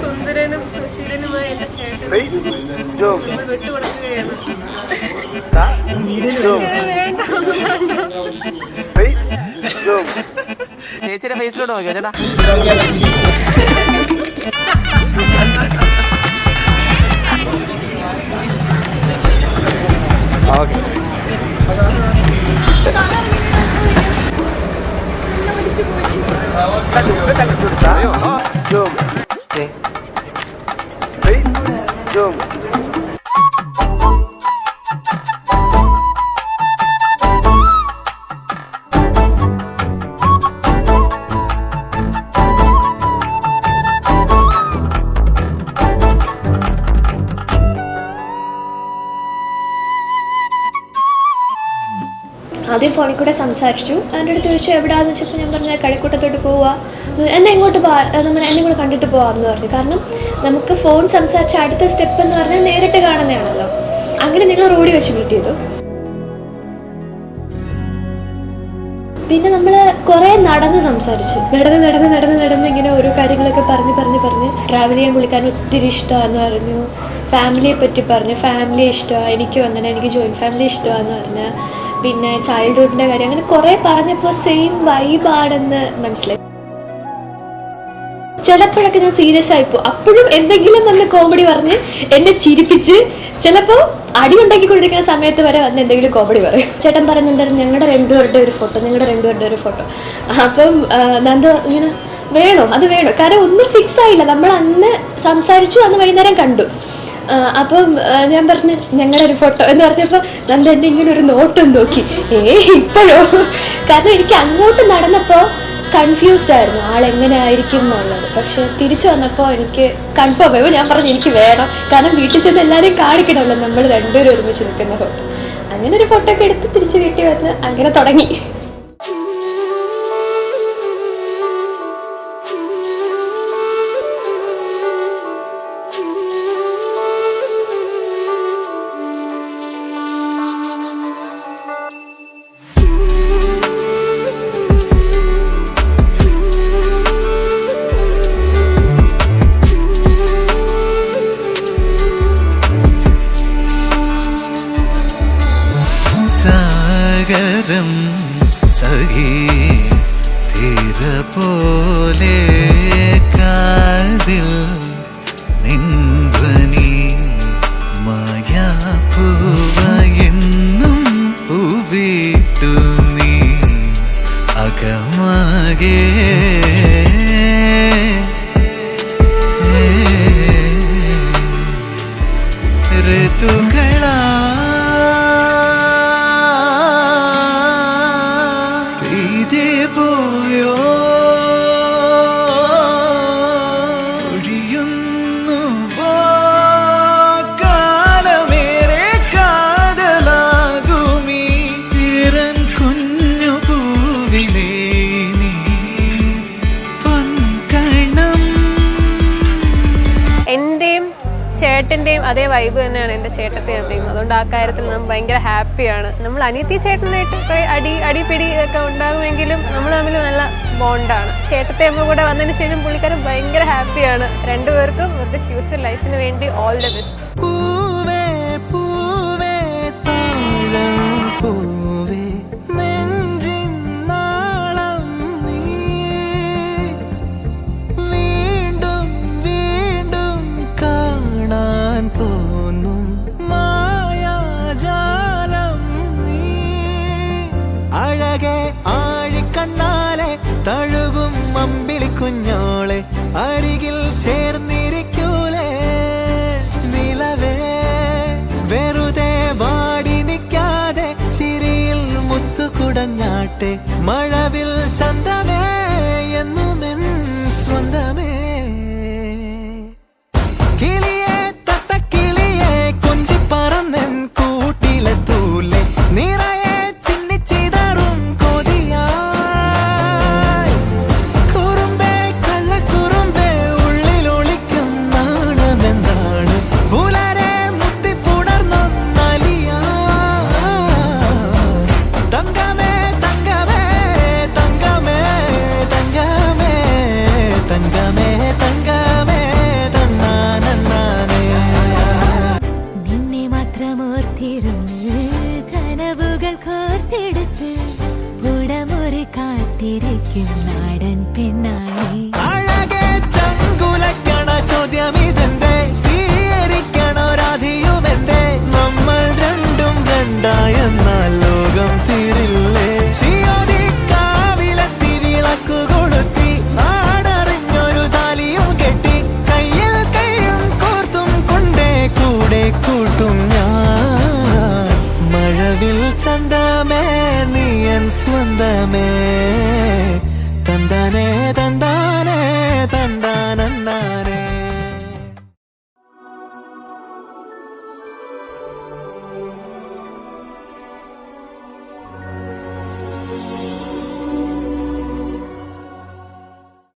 സുന്ദരനും സുശീലനുമായ എന്റെ ചേട്ടൻ വിട്ടുകൊടുക്കുകയാണ്. ചേച്ചിയുടെ ഫേസിലോട്ട് നോക്കിയോ ചേട്ടാ. ഓക്കെ ആദ്യം ഫോണിൽ കൂടെ സംസാരിച്ചു. എൻ്റെ അടുത്ത് ചോദിച്ചു എവിടെയാണെന്ന് വെച്ചപ്പോൾ ഞാൻ പറഞ്ഞാൽ കഴക്കൂട്ടത്തോട്ട് പോവുക, എന്നെ ഇങ്ങോട്ട് നമ്മൾ എന്നെ കൂടെ കണ്ടിട്ട് പോകാമെന്ന് പറഞ്ഞു. കാരണം നമുക്ക് ഫോൺ സംസാരിച്ച അടുത്ത സ്റ്റെപ്പ് എന്ന് പറഞ്ഞാൽ നേരിട്ട് കാണുന്നതാണല്ലോ. അങ്ങനെ ഞങ്ങൾ റോഡിൽ വെച്ച് മീറ്റ് ചെയ്തു. പിന്നെ നമ്മൾ കുറേ നടന്ന് സംസാരിച്ചു. നടന്ന് ഇങ്ങനെ ഓരോ കാര്യങ്ങളൊക്കെ പറഞ്ഞ് ട്രാവൽ ചെയ്യാൻ പുള്ളിക്കാരൻ ഒത്തിരി ഇഷ്ടമാണെന്ന് പറഞ്ഞു. ഫാമിലിയെ പറ്റി പറഞ്ഞു. ഫാമിലി ഇഷ്ടമാണ്, എനിക്കും അങ്ങനെ, എനിക്ക് ജോയിൻറ്റ് ഫാമിലി ഇഷ്ടമാണെന്ന് പറഞ്ഞു. പിന്നെ ചൈൽഡ്ഹുഡിൻ്റെ കാര്യം, അങ്ങനെ കുറേ പറഞ്ഞപ്പോൾ സെയിം വൈബാണെന്ന് മനസ്സിലായി. ചിലപ്പോഴൊക്കെ ഞാൻ സീരിയസ് ആയിപ്പോൾ അപ്പോഴും എന്തെങ്കിലും വന്ന് കോമഡി പറഞ്ഞ് എന്നെ ചിരിപ്പിച്ച്, ചിലപ്പോൾ അടി ഉണ്ടാക്കിക്കൊണ്ടിരിക്കുന്ന സമയത്ത് വരെ വന്ന് എന്തെങ്കിലും കോമഡി പറയും. ചേട്ടൻ പറയുന്നുണ്ടായിരുന്നു ഞങ്ങളുടെ രണ്ടുപേരുടെ ഒരു ഫോട്ടോ. അപ്പം നന്ദ ഇങ്ങനെ വേണോ, അത് വേണോ, കാരണം ഒന്നും ഫിക്സ് ആയില്ല. നമ്മൾ അന്ന് സംസാരിച്ചു, അന്ന് വൈകുന്നേരം കണ്ടു. അപ്പം ഞാൻ പറഞ്ഞു ഞങ്ങളുടെ ഒരു ഫോട്ടോ എന്ന് പറഞ്ഞപ്പോൾ നന്ദ എന്നെ ഇങ്ങനെ ഒരു നോട്ടും നോക്കി. ഇപ്പോഴോ? കാരണം എനിക്ക് അങ്ങോട്ട് നടന്നപ്പോൾ കൺഫ്യൂസ്ഡ് ആയിരുന്നു ആളെങ്ങനെ ആയിരിക്കും എന്നുള്ളത്. പക്ഷെ തിരിച്ചു വന്നപ്പോൾ എനിക്ക് കൺഫേം ആയപ്പോൾ ഞാൻ പറഞ്ഞു എനിക്ക് വേണം, കാരണം വീട്ടിൽ ചെന്ന് എല്ലാവരെയും കാണിക്കണമല്ലോ നമ്മൾ രണ്ടുപേരും ഒരുമിച്ച് നിൽക്കുന്ന ഫോട്ടോ. അങ്ങനെ ഒരു ഫോട്ടോ ഒക്കെ എടുത്ത് തിരിച്ച് വീട്ടിൽ വന്ന് അങ്ങനെ തുടങ്ങി. സഖി തീര പോലെ കാതിൽ നിൻധ്വനി മായാപ്പൂവയെന്നും പൂവിട്ടു നീ അകമാകെ ഋതുക്കളാ പോയോ ഒഴിയുന്നു കാലമേറെ കാതലാകുമീ ഇറൻ കുഞ്ഞു പൂവിലേ നീ പൊൻകണം. എന്റെയും ചേട്ടൻ്റെയും അതേ വൈബ് തന്നെയാണ് എൻ്റെ ചേട്ടത്തെ അമ്മയും. അതുകൊണ്ട് ആ കാര്യത്തിൽ നമ്മൾ ഭയങ്കര ഹാപ്പിയാണ്. നമ്മൾ അനിയത്തി ചേട്ടനായിട്ട് അടിപിടി ഒക്കെ ഉണ്ടാകുമെങ്കിലും നമ്മൾ തമ്മിൽ നല്ല ബോണ്ടാണ്. ചേട്ടത്തെ അമ്മ കൂടെ വന്നതിന് ശേഷം പുള്ളിക്കാരൻ ഭയങ്കര ഹാപ്പിയാണ്. രണ്ടുപേർക്കും അവരുടെ ഫ്യൂച്ചർ ലൈഫിന് വേണ്ടി ഓൾ ദ ബെസ്റ്റ്. തഴുകും അമ്പിളി കുഞ്ഞോളെ അരികിൽ ചേർന്നിരിക്കൂലേ നിലവേ തൻ